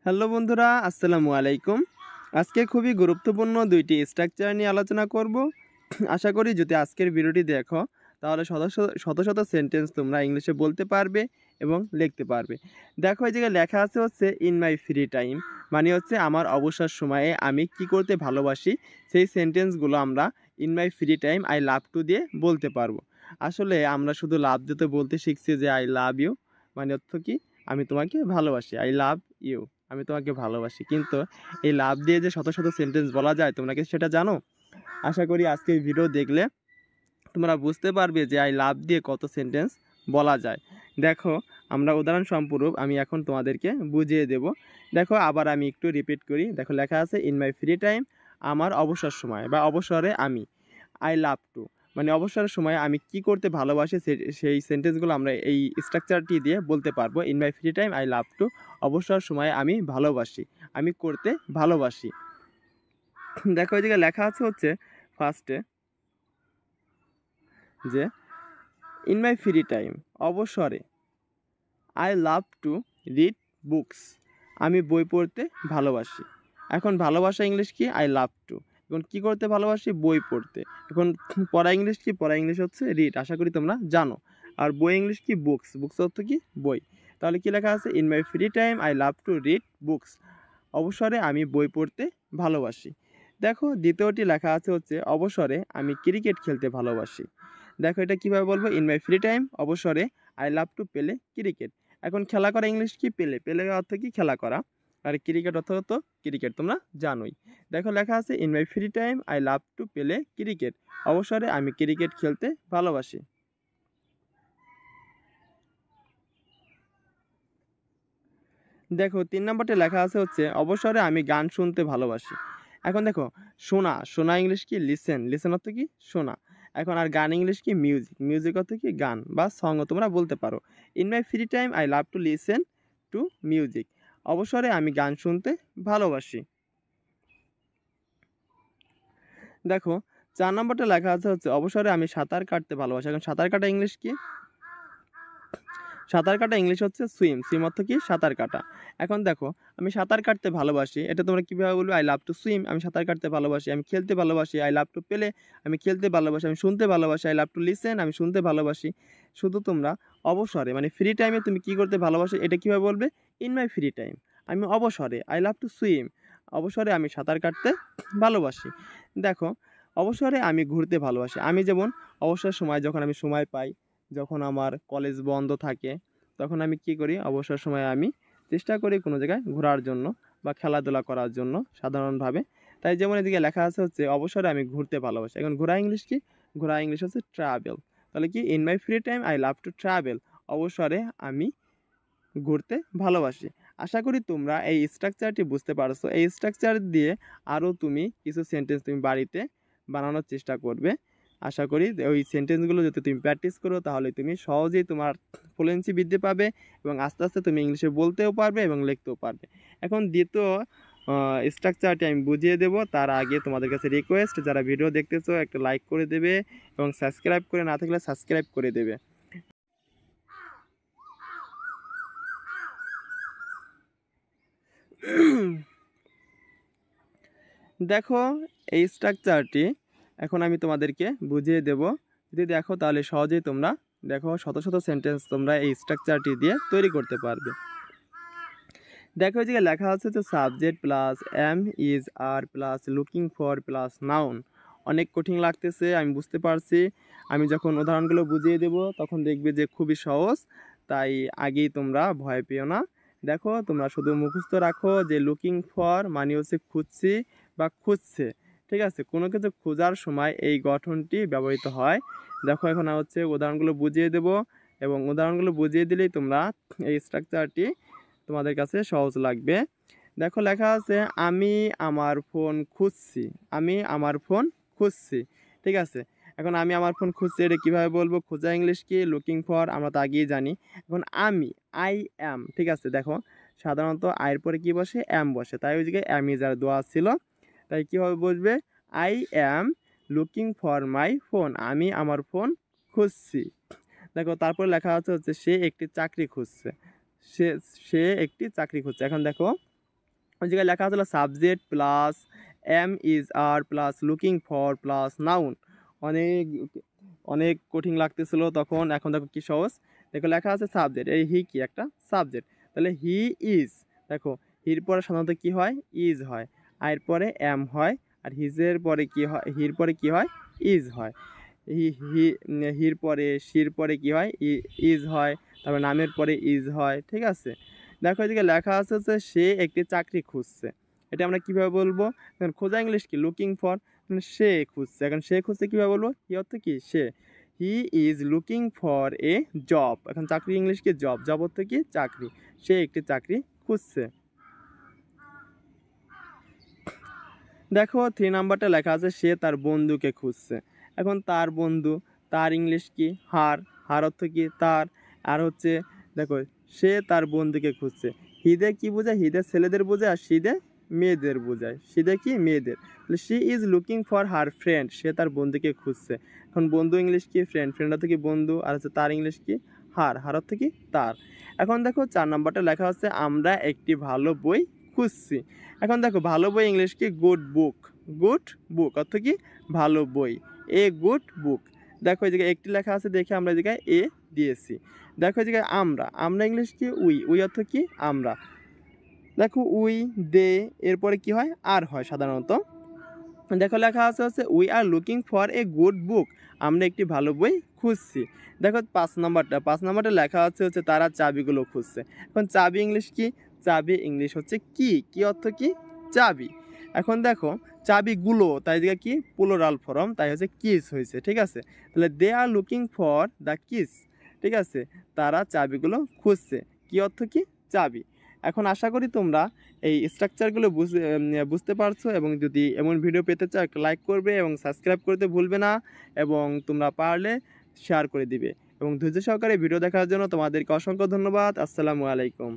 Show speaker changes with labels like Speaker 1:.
Speaker 1: Hello বন্ধুরা, আসসালামু আলাইকুম। আজকে খুবই গুরুত্বপূর্ণ দুইটি স্ট্রাকচার নিয়ে আলোচনা করব। আশা করি যদি আজকের ভিডিওটি দেখো তাহলে শত শত শত সেন্টেন্স তোমরা ইংলিশে বলতে পারবে এবং লিখতে পারবে। দেখো এই জায়গায় লেখা আছে হচ্ছে ইন মাই ফ্রি টাইম, মানে হচ্ছে আমার অবসর সময়ে আমি কি করতে ভালোবাসি। সেই সেন্টেন্সগুলো আমরা in my free time I love to দিয়ে বলতে পারবো। আসলে আমরা শুধু লাভ দিতে বলতে শিখছি যে আই লাভ ইউ, মানে অর্থ কি আমি তোমাকে ভালোবাসি, আই লাভ ইউ, আমি তোমাকে ভালোবাসি। কিন্তু এই লাভ দিয়ে যে শত শত সেন্টেন্স বলা যায় তোমরা কি সেটা জানো? আশা করি আজকের ভিডিও দেখলে তোমরা বুঝতে পারবে যে আই লাভ দিয়ে কত সেন্টেন্স বলা যায়। দেখো আমরা উদাহরণ স্বরূপ আমি এখন তোমাদেরকে বুঝিয়ে দেব। দেখো আবার আমি একটু রিপিট করি। দেখো লেখা আছে ইন মাই ফ্রি টাইম, আমার অবসর সময় বা অবসরে আমি, আই লাভ টু মানে অবসরের সময় আমি কি করতে ভালোবাসি সেই সেন্টেন্সগুলো আমরা এই স্ট্রাকচারটি দিয়ে বলতে পারবো। In my free time I love to, অবসর সময় আমি ভালোবাসি, আমি করতে ভালোবাসি। দেখো এই জায়গায় লেখা আছে হচ্ছে ফার্স্টে যে ইন মাই ফ্রি টাইম অবসরে I love to read books, আমি বই পড়তে ভালোবাসি। এখন ভালোবাসা ইংলিশ কি? I love to. এখন কি করতে ভালোবাসি? বই পড়তে। এখন পড়া ইংলিশ কি? পড়া ইংলিশ হচ্ছে রিড, আশা করি তোমরা জানো। আর বই ইংলিশ কি? বুকস। বুকস অর্থ কি? বই। তাহলে কি লেখা আছে? In my free time I love to read books, অবসরে আমি বই পড়তে ভালোবাসি। দেখো দ্বিতীয়টি লেখা আছে হচ্ছে অবসরে আমি ক্রিকেট খেলতে ভালোবাসি। দেখো এটা কীভাবে বলবো? ইন মাই ফ্রি টাইম অবসরে I love to play cricket. এখন খেলা করা ইংলিশ কি? প্লে। প্লে অর্থ কি? খেলা করা। আর ক্রিকেট অর্থ হতো ক্রিকেট, তোমরা জানোই। দেখো লেখা আছে in my free time I love to play cricket, অবসরে আমি ক্রিকেট খেলতে ভালোবাসি। দেখো 3 নম্বরটা লেখা আছে হচ্ছে অবসরে আমি গান শুনতে ভালোবাসি। এখন দেখো শোনা, শোনা ইংলিশ কি? লিসেন। লিসেন অর্থ কি? শোনা। এখন আর গান ইংলিশ কি? মিউজিক। মিউজিক অর্থ কি? গান বা সংও তোমরা বলতে পারো। In my free time I love to listen to music, অবসরে আমি গান শুনতে ভালোবাসি। দেখো 4 নম্বরটা লেখা আছে হচ্ছে অবসরে আমি সাঁতার কাটতে ভালোবাসি। এখন সাঁতার কাটা ইংলিশ কি? সাঁতার কাটা ইংলিশ হচ্ছে সুইম। সুইম অর্থ কি? সাঁতার কাটা। এখন দেখো আমি সাঁতার কাটতে ভালোবাসি, এটা তোমরা কীভাবে বলবে? আই লাভ টু সুইম, আমি সাঁতার কাটতে ভালোবাসি। আমি খেলতে ভালোবাসি, আই লাভ টু প্লে, আমি খেলতে ভালোবাসি। আমি শুনতে ভালোবাসি, আই লাভ টু লিসেন, আমি শুনতে ভালোবাসি। শুধু তোমরা অবসরে মানে ফ্রি টাইমে তুমি কী করতে ভালোবাসো এটা কীভাবে বলবে? ইন মাই ফ্রি টাইম আমি অবসরে আই লাভ টু সুইম, অবসরে আমি সাঁতার কাটতে ভালোবাসি। দেখো অবসরে আমি ঘুরতে ভালোবাসি। আমি যেমন অবসর সময় যখন আমি সময় পাই, যখন আমার কলেজ বন্ধ থাকে, তখন আমি কি করি? অবসর সময়ে আমি চেষ্টা করি কোনো জায়গায় ঘোরার জন্য বা খেলাধুলা করার জন্য সাধারণভাবে। তাই যেমন এদিকে লেখা আছে হচ্ছে অবসরে আমি ঘুরতে ভালোবাসি। এখন ঘোরা ইংলিশ কি? ঘোরা ইংলিশ হচ্ছে ট্রাভেল। তাহলে কি? In my free time I love to travel, অবসরে আমি ঘুরতে ভালোবাসি। আশা করি তোমরা এই স্ট্রাকচারটি বুঝতে পারছো। এই স্ট্রাকচার দিয়ে আরও তুমি কিছু সেন্টেন্স তুমি বাড়িতে বানানোর চেষ্টা করবে। আশা করি ওই সেন্টেন্সগুলো যদি তুমি প্র্যাকটিস করো তাহলে তুমি সহজেই তোমার ফ্লুয়েন্সি বৃদ্ধি পাবে এবং আস্তে আস্তে তুমি ইংলিশে বলতেও পারবে এবং লিখতেও পারবে। এখন দ্বিতীয় স্ট্রাকচারটি আমি বুঝিয়ে দেব। তার আগে তোমাদের কাছে রিকোয়েস্ট, যারা ভিডিও দেখতেছো একটা লাইক করে দেবে এবং সাবস্ক্রাইব করে না থাকলে সাবস্ক্রাইব করে দেবে। দেখো এই স্ট্রাকচারটি এখন আমি তোমাদেরকে বুঝিয়ে দেব। যদি দেখো তাহলে সহজেই তোমরা দেখো শত শত সেন্টেন্স তোমরা এই স্ট্রাকচারটি দিয়ে তৈরি করতে পারবে। দেখো যে লেখা আছে যে subject plus am is are plus looking for plus noun. অনেক কঠিন লাগতেছে আমি বুঝতে পারছি। আমি যখন উদাহরণগুলো বুঝিয়ে দেব তখন দেখবে যে খুবই সহজ, তাই আগেই তোমরা ভয় পেও না। দেখো তোমরা শুধু মুখস্থ রাখো যে লুকিং ফর মানে হচ্ছে খুঁজছি বা খুঁজছে, ঠিক আছে? কোনো কিছু খোঁজার সময় এই গঠনটি ব্যবহৃত হয়। দেখো এখন হচ্ছে উদাহরণগুলো বুঝিয়ে দেব এবং উদাহরণগুলো বুঝিয়ে দিলেই তোমরা এই স্ট্রাকচারটি তোমাদের কাছে সহজ লাগবে। দেখো লেখা আছে আমি আমার ফোন খুঁজছি, আমি আমার ফোন খুঁজছি, ঠিক আছে? এখন আমি আমার ফোন খুঁজছি এটা কীভাবে বলবো? খোঁজা ইংলিশ কি? লুকিং ফর, আমরা তো আগেই জানি। এখন আমি, আই অ্যাম, ঠিক আছে? দেখো সাধারণত আয়ের পরে কী বসে? অ্যাম বসে, তাই ওই জায়গায় অ্যাম ইজ আর দেওয়া ছিল। তাই কীভাবে বসবে? I am looking for my phone, আমি আমার ফোন খুঁজছি। দেখো তারপর লেখা আছে হচ্ছে সে একটি চাকরি খুঁজছে, সে সে একটি চাকরি খুঁজছে। এখন দেখো ওই জায়গায় লেখা হচ্ছিল subject plus am is are plus looking for plus noun. অনেক অনেক কঠিন লাগতেছিল তখন, এখন দেখো কি সহজ। দেখো লেখা আছে সাবজেক্ট, এই হি কি একটা সাবজেক্ট, তাহলে হি ইজ, দেখো হির পরে সাধারণত কি হয়, ইজ হয়, আয়ের পরে এম হয়, আর হিজের পরে কি হয়, হির পরে কি হয়, ইজ হয়। হির পরে শির পরে কি হয়, ইজ হয়, তারপর নামের পরে ইজ হয়, ঠিক আছে। দেখো এদিকে লেখা আছে যে সে একটি চাকরি খুঁজছে, এটা আমরা কিভাবে বলবো, এখন খোঁজা ইংলিশ কি, লুকিং ফর, সে খুঁজছে, এখন সে খুঁজছে কীভাবে বলবো, হি অর্থ কি সে, he is looking for a job, এখন চাকরি ইংলিশ কি জব, জব অর্থ কি চাকরি, সে একটি চাকরি খুঁজছে। দেখো 3 নাম্বারটা লেখা আছে সে তার বন্ধুকে খুঁজছে, এখন তার বন্ধু, তার ইংলিশ কি হার, হার অর্থ কি তার, আর হচ্ছে দেখো সে তার বন্ধুকে খুঁজছে, হিদে কি বোঝায়, হিদে ছেলেদের বোঝায়, আর সিদে মেয়েদের বোঝায়, সিদে কি মেয়েদের, তাহলে she is looking for her friend, সে তার বন্ধুকে খুঁজছে। এখন বন্ধু ইংলিশ কি ফ্রেন্ড, ফ্রেন্ড অর্থ কি বন্ধু, আর হচ্ছে তার ইংলিশ কি হার, হার অর্থ কি তার। এখন দেখো 4 নাম্বারটা লেখা হচ্ছে আমরা একটি ভালো বই খুঁজছি, এখন দেখো ভালো বই ইংলিশ কি গুড বুক, গুড বুক অর্থ কি ভালো বই, এ গুড বুক। দেখো এই জায়গায় একটি লেখা আছে দেখে আমরা এই জায়গায় এ দিয়েছি। দেখো এই জায়গায় আমরা, আমরা ইংলিশ কি উই, উই অর্থ কি আমরা, দেখো উই দে এরপরে কি হয় আর হয় সাধারণত। দেখো লেখা আছে হচ্ছে we are looking for a good বুক, আমরা একটি ভালো বই খুঁজছি। দেখো 5 নাম্বারটা লেখা হচ্ছে তারা চাবিগুলো খুঁজছে, এখন চাবি ইংলিশ কি, চাবি ইংলিশ হচ্ছে কি, কি অর্থ কি চাবি। এখন দেখো চাবিগুলো, তাই দিকে কি প্লুরাল ফর্ম, তাই হচ্ছে কিস হয়েছে, ঠিক আছে। তাহলে they are looking for the kiss, ঠিক আছে, তারা চাবিগুলো খুঁজছে, কি অর্থ কি চাবি। এখন আশা করি তোমরা এই স্ট্রাকচারগুলো বুঝতে পারছো, এবং যদি এমন ভিডিও পেতে চাও একটা লাইক করবে এবং সাবস্ক্রাইব করতে ভুলবে না, এবং তোমরা পারলে শেয়ার করে দিবে, এবং ধৈর্য সহকারে ভিডিও দেখার জন্য তোমাদেরকে অসংখ্য ধন্যবাদ। আসসালামু আলাইকুম।